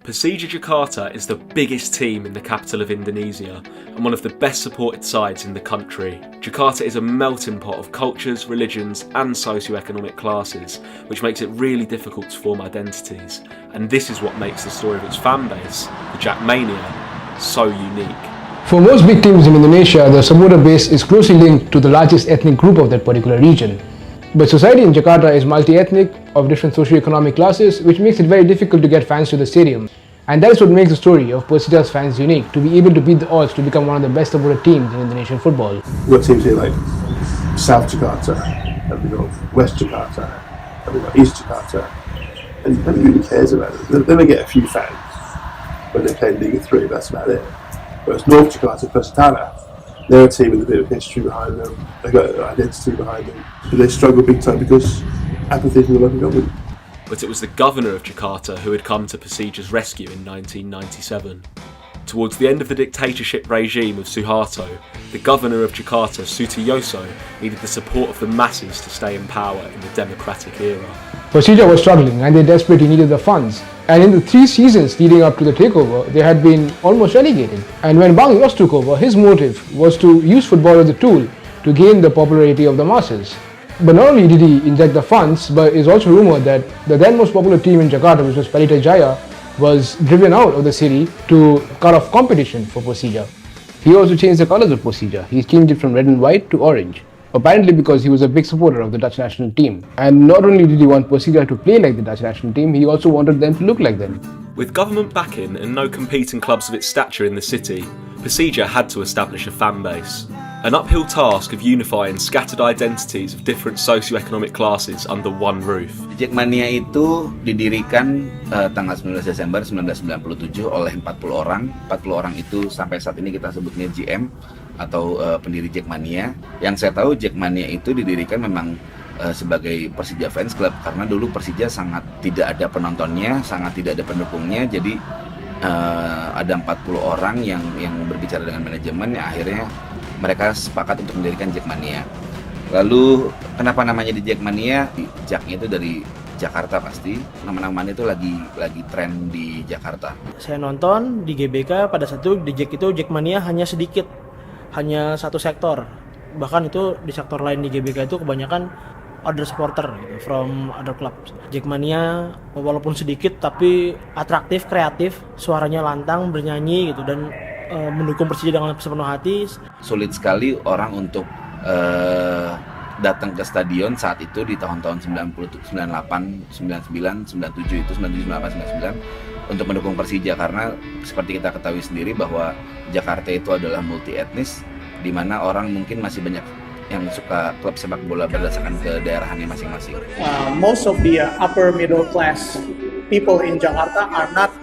Persija Jakarta is the biggest team in the capital of Indonesia and one of the best supported sides in the country. Jakarta is a melting pot of cultures, religions and socio-economic classes, which makes it really difficult to form identities. And this is what makes the story of its fan base, the Jackmania, so unique. For most big teams in Indonesia, the supporter base is closely linked to the largest ethnic group of that particular region. But society in Jakarta is multi-ethnic, of different socio-economic classes, which makes it very difficult to get fans to the stadium. And that is what makes the story of Persija's fans unique, to be able to beat the odds to become one of the best supported teams in Indonesian football. We've got teams here like South Jakarta, and we've got West Jakarta, and we've got East Jakarta, and nobody really cares about it. They may get a few fans when they play in Liga 3, that's about it. Whereas North Jakarta, Persitana, they're a team with a bit of history behind them, they've got an identity behind them, but they struggle big time because apathy from the local government. But it was the governor of Jakarta who had come to Persija's rescue in 1997. Towards the end of the dictatorship regime of Suharto, the governor of Jakarta, Sutiyoso, needed the support of the masses to stay in power in the democratic era. Persija was struggling and they desperately needed the funds. And in the 3 seasons leading up to the takeover, they had been almost relegated. And when Bang Yos took over, his motive was to use football as a tool to gain the popularity of the masses. But not only did he inject the funds, but it's also rumored that the then most popular team in Jakarta, which was Pelita Jaya, was driven out of the city to cut off competition for Persija. He also changed the colours of Persija. He changed it from red and white to orange, apparently because he was a big supporter of the Dutch national team. And not only did he want Persija to play like the Dutch national team, he also wanted them to look like them. With government backing and no competing clubs of its stature in the city, Persija had to establish a fan base. An uphill task of unifying scattered identities of different socio-economic classes under one roof. Jackmania itu didirikan tanggal 19 Desember 1997 oleh 40 orang. 40 orang itu sampai saat ini kita sebutnya GM atau pendiri Jackmania. Yang saya tahu Jackmania itu didirikan memang sebagai Persija Fans Club karena dulu Persija sangat tidak ada penontonnya, sangat tidak ada pendukungnya. Jadi ada 40 orang yang berbicara dengan manajemen yang akhirnya mereka sepakat untuk mendirikan Jackmania. Lalu kenapa namanya di Jackmania? Jacknya itu dari Jakarta pasti. Nama-namanya itu lagi tren di Jakarta. Saya nonton di GBK pada saat itu di Jackmania hanya sedikit, hanya satu sektor. Bahkan itu di sektor lain di GBK itu kebanyakan other supporter gitu, from other clubs. Jackmania walaupun sedikit tapi atraktif, kreatif, suaranya lantang, bernyanyi gitu dan mendukung Persija dengan sepenuh hati. Sulit sekali orang untuk datang ke stadion saat itu di tahun-tahun 98, 99, 97 itu 97, 98, 99 untuk mendukung Persija karena seperti kita ketahui sendiri bahwa Jakarta itu adalah multi etnis di mana orang mungkin masih banyak yang suka klub sepak bola berdasarkan ke daerahannya masing-masing. Most of the upper middle class people in Jakarta are not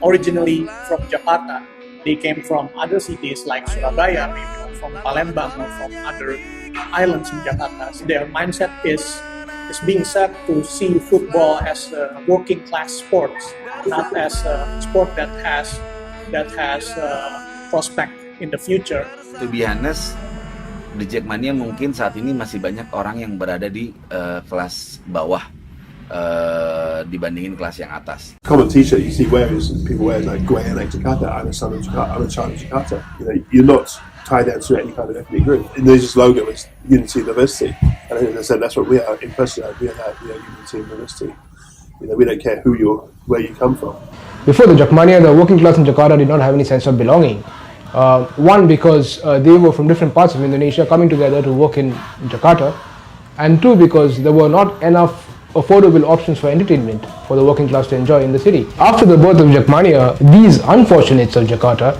originally from Jakarta. They came from other cities like Surabaya, maybe from Palembang or from other islands in Jakarta. So their mindset is being set to see football as a working class sport, not as a sport that has prospect in the future. To be honest, di Jackmania mungkin saat ini masih banyak orang yang berada di kelas bawah dibandingin kelas yang atas. Common t-shirt you see people wear like Gue like Jakarta, I'm a son of Jakarta, I'm a child of Jakarta. You know, you're not tied down to any kind of ethnic group. Indonesia's logo is unity and diversity. And as I said, that's what we are in Persija. We are that, unity and diversity. You know, we don't care where you come from. Before the Jackmania, the working class in Jakarta did not have any sense of belonging. One, because they were from different parts of Indonesia coming together to work in Jakarta. And two, because there were not enough affordable options for entertainment for the working class to enjoy in the city. After the birth of Jackmania, these unfortunates of Jakarta,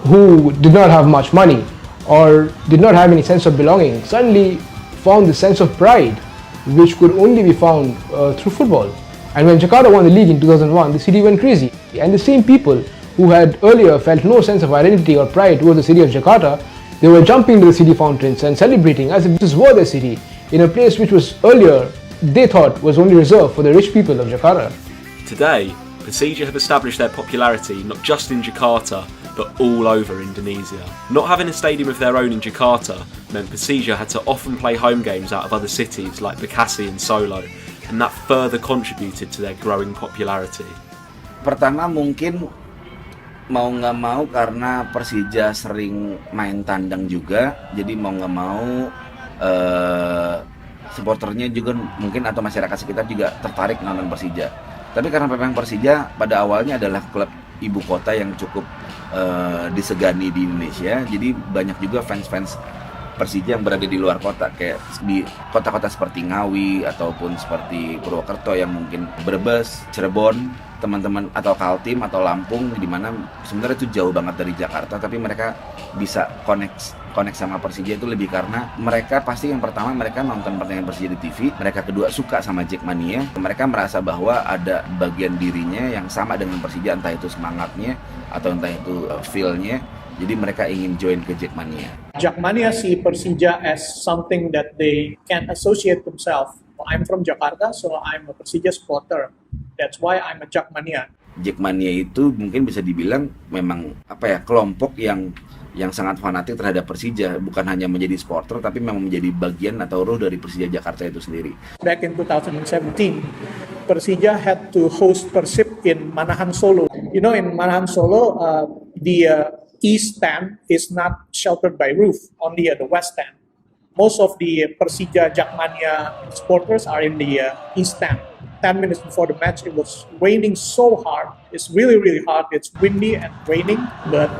who did not have much money or did not have any sense of belonging, suddenly found the sense of pride, which could only be found through football. And when Jakarta won the league in 2001, the city went crazy. And the same people who had earlier felt no sense of identity or pride towards the city of Jakarta, they were jumping to the city fountains and celebrating as if this were their city, in a place which was earlier they thought was only reserved for the rich people of Jakarta. Today, Persija have established their popularity not just in Jakarta, but all over Indonesia. Not having a stadium of their own in Jakarta meant Persija had to often play home games out of other cities like Bekasi and Solo, and that further contributed to their growing popularity. Pertama mungkin mau nggak mau karena Persija sering main tandang juga, jadi mau nggak mau supporternya juga mungkin atau masyarakat sekitar juga tertarik nonton Persija. Tapi karena memang Persija pada awalnya adalah klub ibu kota yang cukup disegani di Indonesia, jadi banyak juga fans-fans Persija yang berada di luar kota, kayak di kota-kota seperti Ngawi ataupun seperti Purwokerto yang mungkin Brebes, Cirebon, teman-teman atau Kaltim atau Lampung, di mana sebenarnya itu jauh banget dari Jakarta, tapi mereka bisa connect sama Persija itu lebih karena mereka pasti yang pertama mereka nonton pertandingan Persija di TV, mereka kedua suka sama Jackmania, mereka merasa bahwa ada bagian dirinya yang sama dengan Persija, entah itu semangatnya atau entah itu feel-nya. Jadi mereka ingin join ke Jackmania. Jackmania see Persija as something that they can associate themselves. I'm from Jakarta, so I'm a Persija supporter. That's why I'm a Jackmania. Jackmania itu mungkin bisa dibilang memang kelompok yang sangat fanatik terhadap Persija, bukan hanya menjadi supporter tapi memang menjadi bagian atau roh dari Persija Jakarta itu sendiri. Back in 2017, Persija had to host Persib in Manahan Solo. You know, in Manahan Solo, the east stand is not sheltered by roof, only the west stand. Most of the Persija Jackmania supporters are in the east stand. 10 minutes before the match, it was raining so hard. It's really, really hard. It's windy and raining, but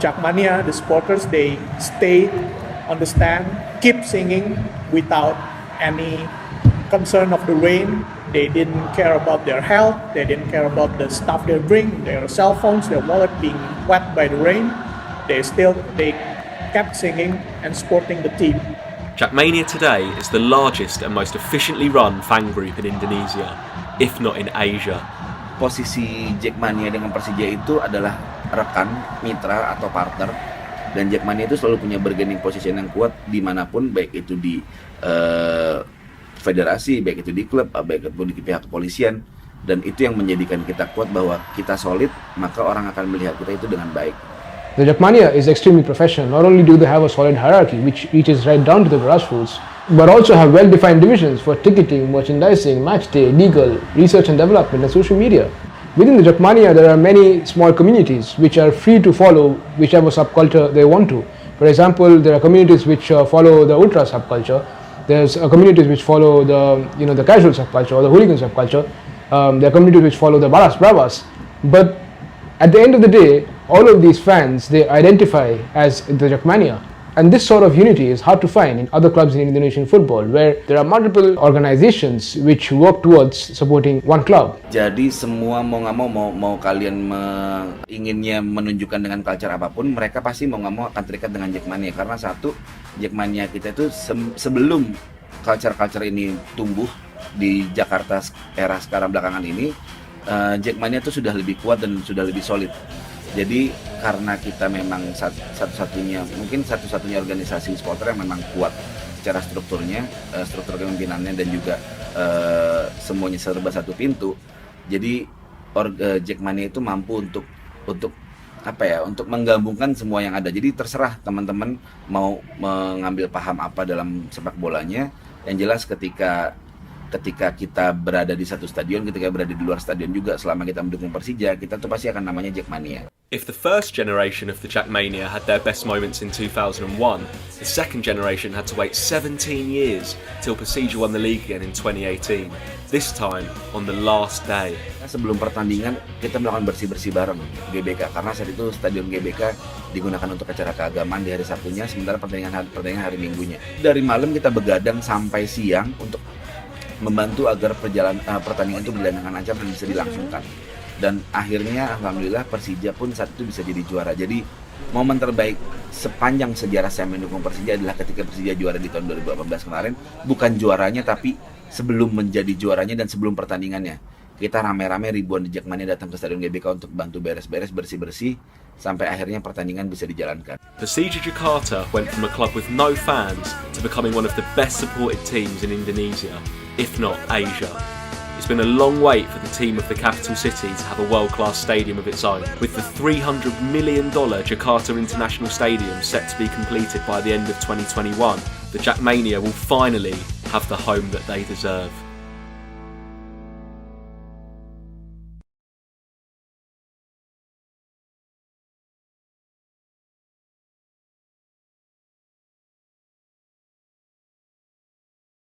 Jackmania, the supporters, they stayed on the stand, keep singing without any concern of the rain. They didn't care about their health. They didn't care about the stuff they bring, their cell phones, their wallet being wet by the rain. They kept singing and supporting the team. Jackmania today is the largest and most efficiently run fan group in Indonesia, if not in Asia. Posisi Jackmania dengan Persija itu adalah rekan, mitra atau partner, dan Jackmania itu selalu punya bargaining position yang kuat dimanapun, baik itu di federasi, baik itu di klub, baik itu di pihak kepolisian, dan itu yang menjadikan kita kuat bahwa kita solid, maka orang akan melihat kita itu dengan baik. The Jackmania is extremely professional. Not only do they have a solid hierarchy, which reaches right down to the grassroots, but also have well-defined divisions for ticketing, merchandising, match day, legal, research and development, and social media. Within the Jackmania, there are many small communities which are free to follow whichever subculture they want to. For example, there are communities which follow the ultra subculture. There's communities which follow the casual subculture or the hooligan subculture. There are communities which follow the Baras Bravas. But at the end of the day, all of these fans, they identify as the Jackmania. And this sort of unity is hard to find in other clubs in Indonesian football, where there are multiple organizations which work towards supporting one club. Jadi semua mau nggak mau kalian inginnya menunjukkan dengan culture apapun, mereka pasti mau nggak mau akan terikat dengan Jackmania. Karena satu, Jackmania kita itu sebelum culture ini tumbuh di Jakarta era sekarang belakangan ini, Jackmania itu sudah lebih kuat dan sudah lebih solid. Jadi karena kita memang satu-satunya organisasi supporter yang memang kuat secara strukturnya, struktur kepemimpinannya dan juga semuanya serba satu pintu. Jadi Jackmania itu mampu untuk menggabungkan semua yang ada. Jadi terserah teman-teman mau mengambil paham apa dalam sepak bolanya. Yang jelas ketika kita berada di satu stadion, ketika berada di luar stadion juga, selama kita mendukung Persija, kita tuh pasti akan namanya Jackmania. If the first generation of the Jackmania had their best moments in 2001, the second generation had to wait 17 years till Persija won the league again in 2018. This time on the last day. Sebelum pertandingan kita melakukan bersih-bersih bareng GBK, karena saat itu stadion GBK digunakan untuk acara keagamaan di hari Sabtunya, sementara pertandingan hari Minggunya. Dari malam kita begadang sampai siang untuk membantu agar pertandingan itu berjalan dengan lancar dan bisa dilangsungkan. Dan akhirnya alhamdulillah Persija pun saat itu bisa jadi juara. Jadi momen terbaik sepanjang sejarah saya mendukung Persija adalah ketika Persija juara di tahun 2018 kemarin. Bukan juaranya, tapi sebelum menjadi juaranya dan sebelum pertandingannya. Kita rame-rame ribuan di Jackmania datang ke Stadion GBK untuk bantu beres-beres, bersih-bersih, sampai akhirnya pertandingan bisa dijalankan. Persija Jakarta went from a club with no fans to becoming one of the best supported teams in Indonesia, if not Asia. It's been a long wait for the team of the capital city to have a world-class stadium of its own. With the $300 million Jakarta International Stadium set to be completed by the end of 2021, the Jackmania will finally have the home that they deserve.